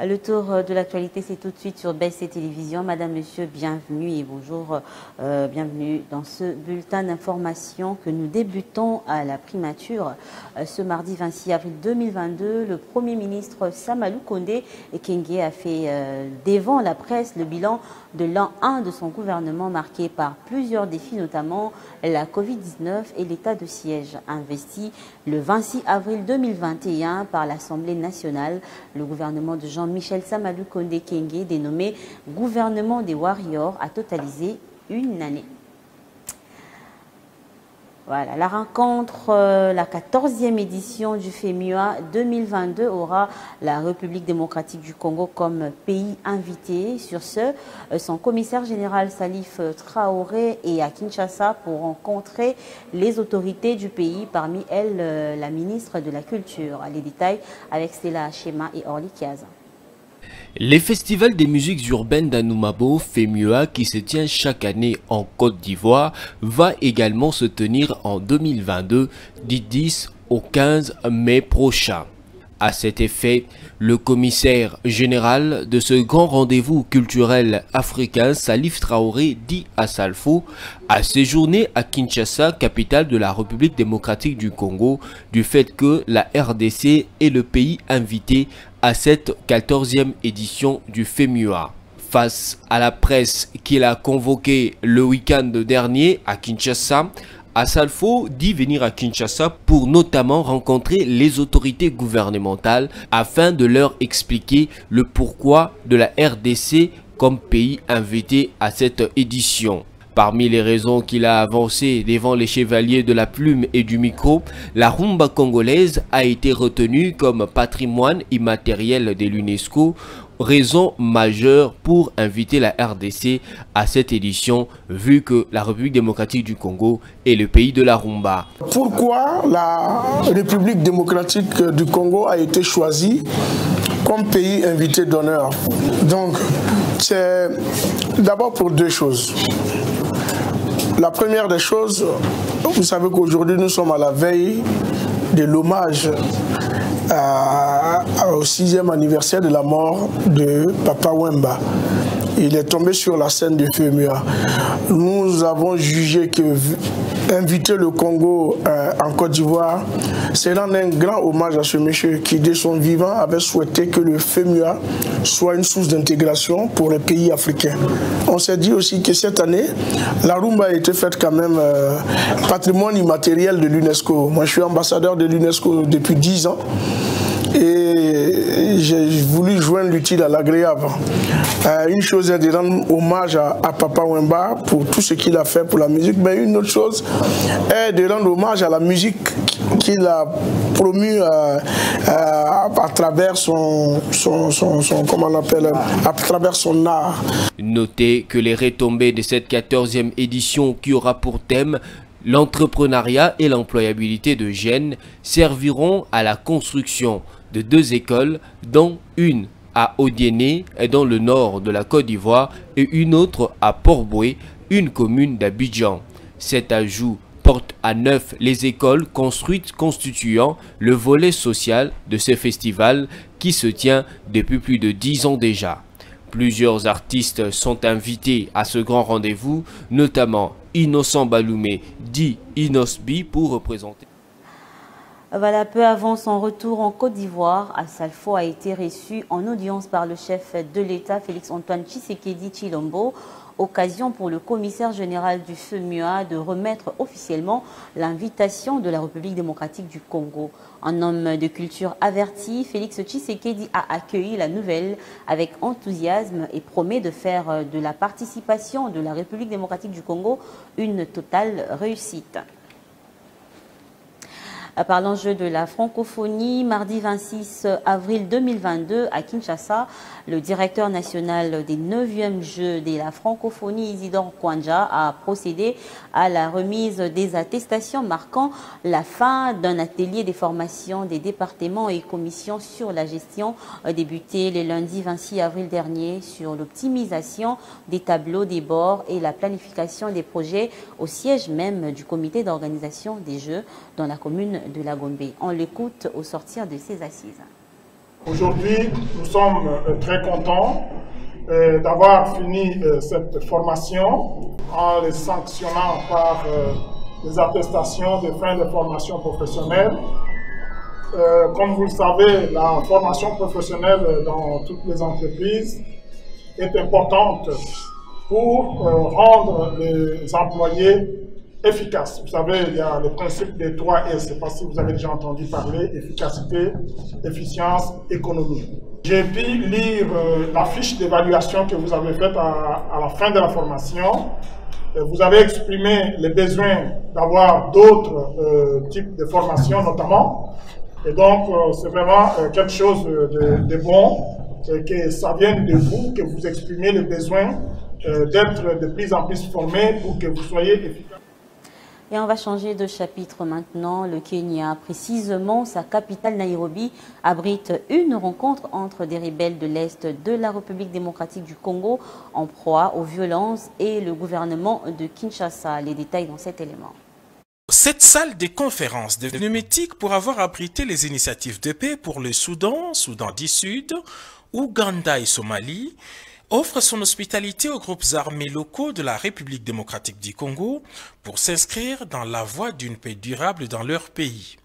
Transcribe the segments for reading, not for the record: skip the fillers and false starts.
Le tour de l'actualité, c'est tout de suite sur BC Télévision. Madame, Monsieur, bienvenue et bonjour. Bienvenue dans ce bulletin d'information que nous débutons à la primature. Ce mardi 26 avril 2022, le Premier ministre Samalou Kondé Kenge a fait devant la presse le bilan de l'an 1 de son gouvernement marqué par plusieurs défis, notamment la Covid-19 et l'état de siège. Investi le 26 avril 2021 par l'Assemblée nationale, le gouvernement de Jean-Michel Samalou Kondé Kenge, dénommé gouvernement des Warriors, a totalisé une année. Voilà, la rencontre, la 14e édition du FEMUA 2022 aura la République démocratique du Congo comme pays invité. Sur ce, son commissaire général Salif Traoré est à Kinshasa pour rencontrer les autorités du pays, parmi elles la ministre de la Culture. Les détails avec Stella Chema et Orly Kiaza. Les festivals des musiques urbaines d'Anoumabo, FEMUA, qui se tient chaque année en Côte d'Ivoire, va également se tenir en 2022 du 10 au 15 mai prochain. À cet effet, le commissaire général de ce grand rendez-vous culturel africain, Salif Traoré, dit à Salfo, a séjourné à Kinshasa, capitale de la République démocratique du Congo, du fait que la RDC est le pays invité à cette 14e édition du FEMUA. Face à la presse qu'il a convoquée le week-end dernier à Kinshasa, Asalfo dit venir à Kinshasa pour notamment rencontrer les autorités gouvernementales afin de leur expliquer le pourquoi de la RDC comme pays invité à cette édition. Parmi les raisons qu'il a avancées devant les chevaliers de la plume et du micro, la rumba congolaise a été retenue comme patrimoine immatériel de l'UNESCO, raison majeure pour inviter la RDC à cette édition, vu que la République démocratique du Congo est le pays de la rumba. Pourquoi la République démocratique du Congo a été choisie comme pays invité d'honneur? Donc, c'est d'abord pour deux choses. La première des choses, vous savez qu'aujourd'hui nous sommes à la veille de l'hommage au 6e anniversaire de la mort de Papa Wemba. Il est tombé sur la scène du FEMUA. Nous avons jugé que inviter le Congo en Côte d'Ivoire, c'est rendre un grand hommage à ce monsieur qui, dès son vivant, avait souhaité que le FEMUA soit une source d'intégration pour les pays africains. On s'est dit aussi que cette année, la rumba a été faite quand même patrimoine immatériel de l'UNESCO. Moi, je suis ambassadeur de l'UNESCO depuis 10 ans. Et j'ai voulu joindre l'utile à l'agréable. Une chose est de rendre hommage à Papa Wemba pour tout ce qu'il a fait pour la musique, mais une autre chose est de rendre hommage à la musique qu'il a promue à travers comment on appelle, à travers son art. Notez que les retombées de cette 14e édition qui aura pour thème l'entrepreneuriat et l'employabilité de jeunes serviront à la construction de 2 écoles, dont une à Odiéné, dans le nord de la Côte d'Ivoire, et une autre à Port-Boué, une commune d'Abidjan. Cet ajout porte à 9 les écoles construites constituant le volet social de ce festival qui se tient depuis plus de 10 ans déjà. Plusieurs artistes sont invités à ce grand rendez-vous, notamment Innocent Baloumé, dit Inosbi, pour représenter. Voilà, peu avant son retour en Côte d'Ivoire, Asalfo a été reçu en audience par le chef de l'État, Félix-Antoine Tshisekedi Tshilombo. Occasion pour le commissaire général du FEMUA de remettre officiellement l'invitation de la République démocratique du Congo. Un homme de culture averti, Félix Tshisekedi a accueilli la nouvelle avec enthousiasme et promet de faire de la participation de la République démocratique du Congo une totale réussite. Par l'enjeu de la francophonie, mardi 26 avril 2022 à Kinshasa, le directeur national des 9e Jeux de la francophonie, Isidore Kwanja, a procédé à la remise des attestations marquant la fin d'un atelier des formations des départements et commissions sur la gestion débuté le lundi 26 avril dernier sur l'optimisation des tableaux des bords et la planification des projets au siège même du comité d'organisation des Jeux dans la commune de la Gombe. On l'écoute au sortir de ses assises. Aujourd'hui, nous sommes très contents d'avoir fini cette formation en les sanctionnant par des attestations de fin de formation professionnelle. Comme vous le savez, la formation professionnelle dans toutes les entreprises est importante pour rendre les employés efficaces. Vous savez, il y a le principe des 3 S. Je ne sais pas si vous avez déjà entendu parler: efficacité, efficience, économie. J'ai pu lire la fiche d'évaluation que vous avez faite à la fin de la formation. Vous avez exprimé les besoins d'avoir d'autres types de formations notamment. Et donc, c'est vraiment quelque chose de bon, que ça vienne de vous, que vous exprimez le besoin d'être de plus en plus formé pour que vous soyez efficace. Et on va changer de chapitre maintenant. Le Kenya, précisément sa capitale Nairobi, abrite une rencontre entre des rebelles de l'Est de la République démocratique du Congo en proie aux violences et le gouvernement de Kinshasa. Les détails dans cet élément. Cette salle de conférence devenue mythique pour avoir abrité les initiatives de paix pour le Soudan, Soudan du Sud, Ouganda et Somalie, offre son hospitalité aux groupes armés locaux de la République démocratique du Congo pour s'inscrire dans la voie d'une paix durable dans leur pays.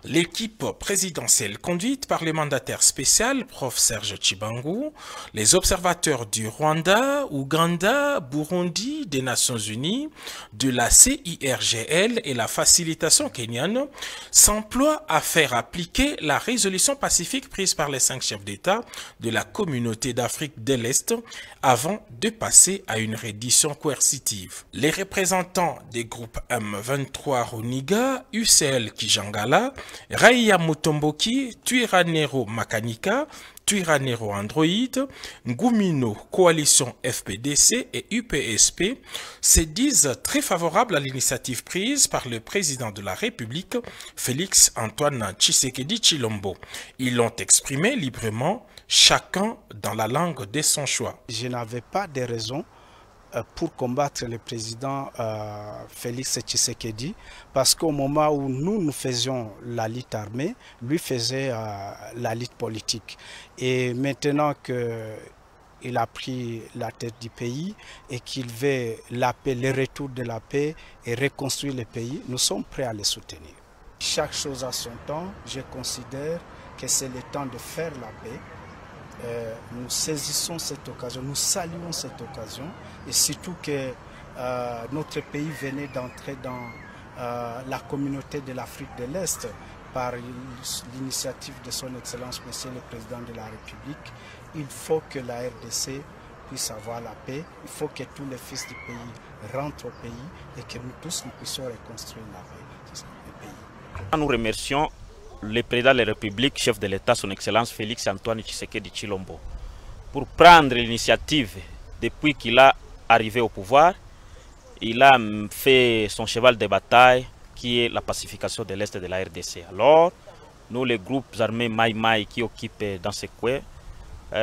L'équipe présidentielle conduite par le mandataire spécial, Prof Serge Tshibangu, les observateurs du Rwanda, Ouganda, Burundi, des Nations Unies, de la CIRGL et la facilitation kenyane s'emploient à faire appliquer la résolution pacifique prise par les 5 chefs d'État de la communauté d'Afrique de l'Est avant de passer à une reddition coercitive. Les représentants des groupes M23 Runiga, UCL Kijangala, Raia Mutomboki, Twirwaneho Makanika, Twirwaneho Android, Ngumino Coalition FPDC et UPSP se disent très favorables à l'initiative prise par le président de la République, Félix Antoine Tshisekedi Tshilombo. Ils l'ont exprimé librement, chacun dans la langue de son choix. Je n'avais pas de raison pour combattre le président Félix Tshisekedi, parce qu'au moment où nous faisions la lutte armée, lui faisait la lutte politique. Et maintenant qu'il a pris la tête du pays et qu'il veut la paix, le retour de la paix et reconstruire le pays, nous sommes prêts à le soutenir. Chaque chose a son temps. Je considère que c'est le temps de faire la paix. Nous saisissons cette occasion, nous saluons cette occasion, et surtout que notre pays venait d'entrer dans la communauté de l'Afrique de l'Est par l'initiative de son Excellence Monsieur le Président de la République. Il faut que la RDC puisse avoir la paix, il faut que tous les fils du pays rentrent au pays et que nous tous nous puissions reconstruire la paix du pays. Nous remercions le président de la République, chef de l'État, son Excellence Félix Antoine Tshisekedi Tshilombo, pour prendre l'initiative depuis qu'il a arrivé au pouvoir. Il a fait son cheval de bataille qui est la pacification de l'Est de la RDC. Alors, nous, les groupes armés Maï qui occupent dans ce coin,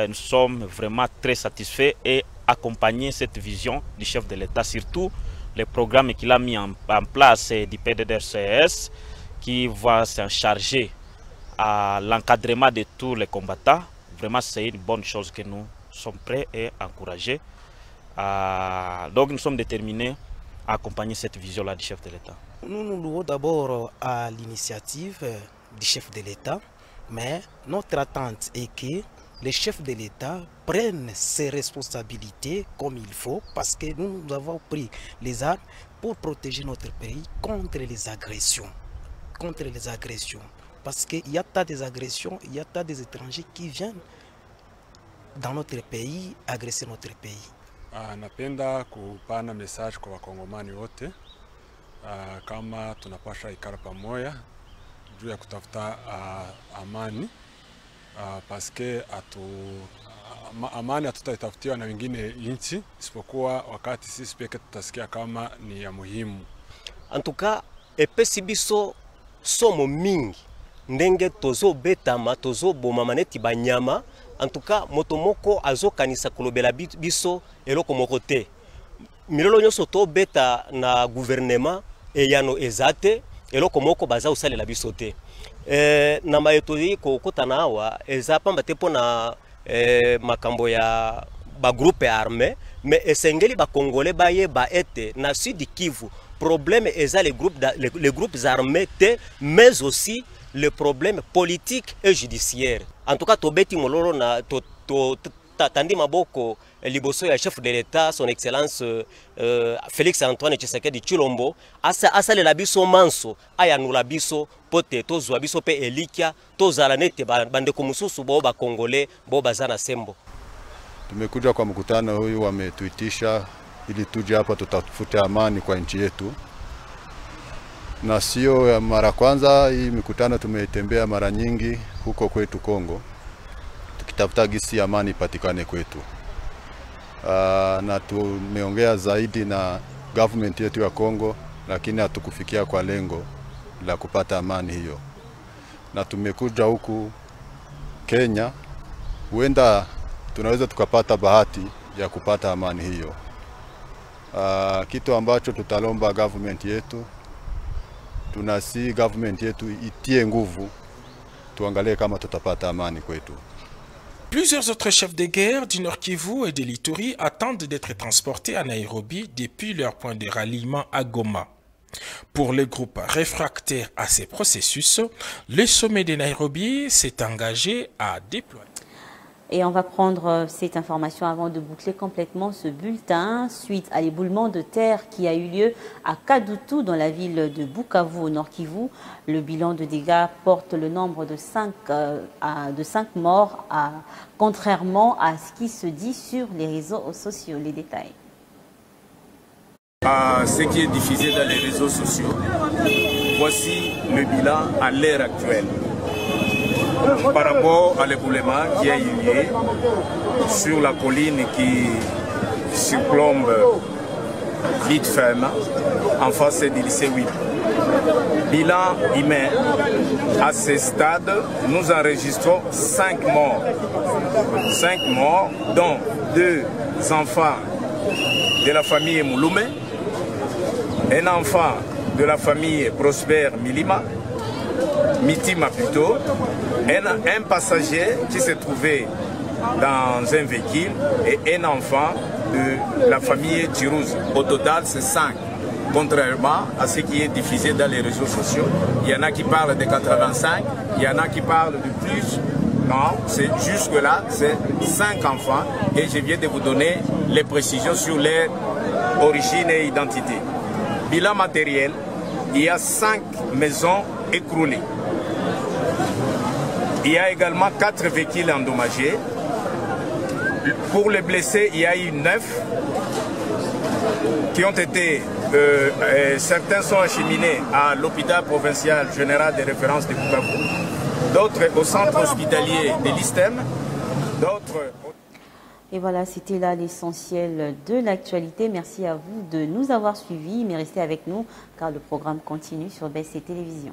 nous sommes vraiment très satisfaits et accompagnent cette vision du chef de l'État, surtout les programmes qu'il a mis en place du PDDRCS, qui va s'en charger à l'encadrement de tous les combattants. Vraiment, c'est une bonne chose que nous sommes prêts et encouragés. Donc, nous sommes déterminés à accompagner cette vision-là du chef de l'État. Nous nous louons d'abord à l'initiative du chef de l'État, mais notre attente est que les chefs de l'État prennent ses responsabilités comme il faut, parce que nous avons pris les armes pour protéger notre pays contre les agressions. Parce qu'il y a tas des agressions, il y a tas des étrangers qui viennent dans notre pays agresser notre pays. Napenda kupana message kwa wakongomani wote kama tunapasha ikara pamoja juu ya kutafuta amani, paske amani hatutaitafutiwa na wengine nchi isipokuwa wakati sisi peke tutasikia kama ni ya muhimu. Antuka epesi biso somo mingi ndenge tozo betama tozo boma maneti banyama. Antuka motomoko azo kanisa kolobela biso eloko moko te. Milolo nyoso to beta na gouvernement eyano ezate eloko moko baza osalela biso te. Na mayetoli kokutana awa eza pamba te mpona makambo ya bagroupe armé, mais esengeli bakongolais bayeba ete na Sud Kivu problème eza les groupes armés te, mais aussi le problème politique et judiciaire. En tout cas tobeti mololo na tandi maboko liboso ya chef de l'État son excellence Félix Antoine Tshisekedi Tshilombo asalela biso manso ayanula biso pote tozwa biso pe elikia tozala nete bandeko mususu bo bakongolais bo bazana sembo. Tumekuja kwa mkutano huyu, wametuitisha ili tuje hapa tutafute amani kwa nchi yetu, na sio mara kwanza. Hii mikutano tumeitembea mara nyingi huko kwetu Kongo, tukitafuta gisi amani ipatikane kwetu. Na tumeongea zaidi na government yetu ya Kongo, lakini hatukufikia kwa lengo la kupata amani hiyo. Na tumekuja huku Kenya, huenda tunaweza tukapata bahati ya kupata amani hiyo. Kitu ambacho tutalomba government yetu, tunasi government yetu itie nguvu, tuangalie kama tutapata amani kwetu. Plusieurs autres chefs de guerre du Nord Kivu et de l'Ituri attendent d'être transportés à Nairobi depuis leur point de ralliement à Goma. Pour le groupe réfractaire à ces processus, le sommet de Nairobi s'est engagé à déployer. Et on va prendre cette information avant de boucler complètement ce bulletin. Suite à l'éboulement de terre qui a eu lieu à Kadutu dans la ville de Bukavu au Nord Kivu, le bilan de dégâts porte le nombre de 5 morts, contrairement à ce qui se dit sur les réseaux sociaux. Les détails. Ce qui est diffusé dans les réseaux sociaux, voici le bilan à l'heure actuelle. Par rapport à l'éboulement qui a eu lieu sur la colline qui surplombe vite ferme en face du lycée WIP. Bilan humain, à ce stade, nous enregistrons 5 morts. 5 morts, dont 2 enfants de la famille Mouloumé, un enfant de la famille Prosper Mitima plutôt, un passager qui se trouvait dans un véhicule et un enfant de la famille Tirouz. Au total, c'est 5. Contrairement à ce qui est diffusé dans les réseaux sociaux, il y en a qui parlent de 85, il y en a qui parlent de plus. Non, c'est jusque-là, c'est 5 enfants et je viens de vous donner les précisions sur leur origine et identité. Bilan matériel, il y a 5 maisons écroulées. Il y a également 4 véhicules endommagés. Pour les blessés, il y a eu 9 qui ont été... certains sont acheminés à l'hôpital provincial général de référence de Bukavu, d'autres au centre hospitalier de l'Istem, d'autres... Et voilà, c'était là l'essentiel de l'actualité. Merci à vous de nous avoir suivis, mais restez avec nous car le programme continue sur BC Télévision.